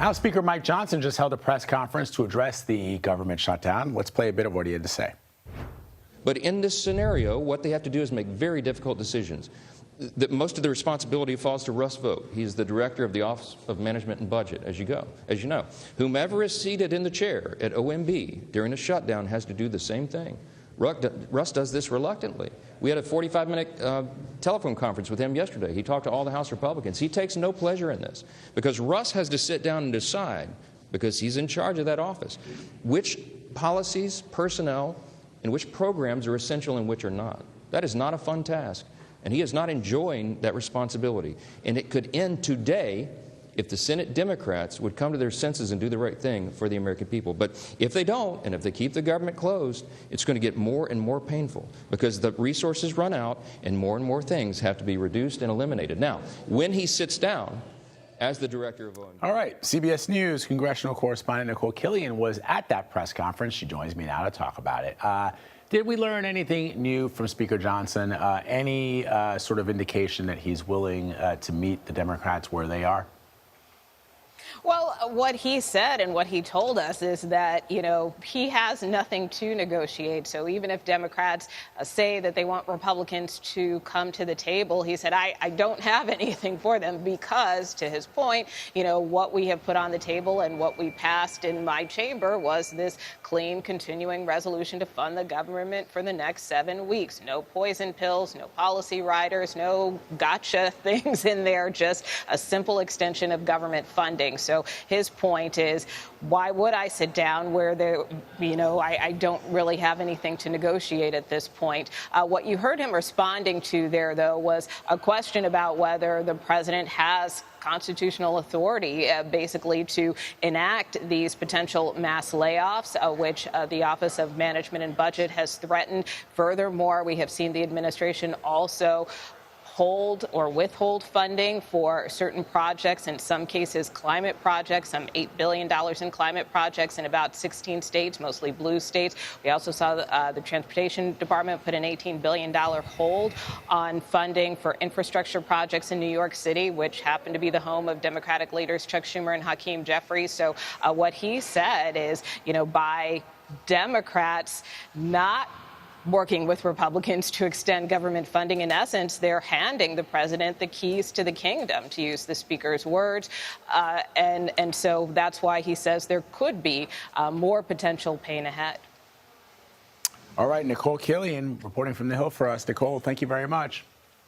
House Speaker Mike Johnson just held a press conference to address the government shutdown. Let's play a bit of what he had to say. But in this scenario, what they have to do is make very difficult decisions. Most of the responsibility falls to Russ Vought. He's the director of the Office of Management and Budget, as you know. Whomever is seated in the chair at OMB during a shutdown has to do the same thing. Russ does this reluctantly. We had a 45-minute telephone conference with him yesterday. He talked to all the House Republicans. He takes no pleasure in this because Russ has to sit down and decide, because he's in charge of that office, which policies, personnel, and which programs are essential and which are not. That is not a fun task, and he is not enjoying that responsibility. And it could end today if the Senate Democrats would come to their senses and do the right thing for the American people. But if they don't, and if they keep the government closed, it's going to get more and more painful because the resources run out and more things have to be reduced and eliminated. Now, when he sits down as the director of OMB. All right. CBS News congressional correspondent Nikole Killion was at that press conference. She joins me now to talk about it. Did we learn anything new from Speaker Johnson? Any sort of indication that he's willing to meet the Democrats where they are? Well, what he said and what he told us is that, he has nothing to negotiate. So even if Democrats say that they want Republicans to come to the table, he said, I don't have anything for them because, to his point, what we have put on the table and what we passed in my chamber was this clean, continuing resolution to fund the government for the next 7 weeks. No poison pills, no policy riders, no gotcha things in there, just a simple extension of government funding. So his point is, why would I sit down where there, I don't really have anything to negotiate at this point. What you heard him responding to there, though, was a question about whether the president has constitutional authority, basically, to enact these potential mass layoffs, which the Office of Management and Budget has threatened. Furthermore, we have seen the administration also hold or withhold funding for certain projects, in some cases climate projects, some $8 billion in climate projects in about 16 states, mostly blue states. We also saw the Transportation Department put an $18 billion hold on funding for infrastructure projects in New York City, which happened to be the home of Democratic leaders Chuck Schumer and Hakeem Jeffries. So what he said is, by Democrats not working with Republicans to extend government funding, in essence, they're handing the president the keys to the kingdom, to use the speaker's words. And so that's why he says there could be more potential pain ahead. All right, Nikole Killion reporting from the Hill for us. Nikole, thank you very much.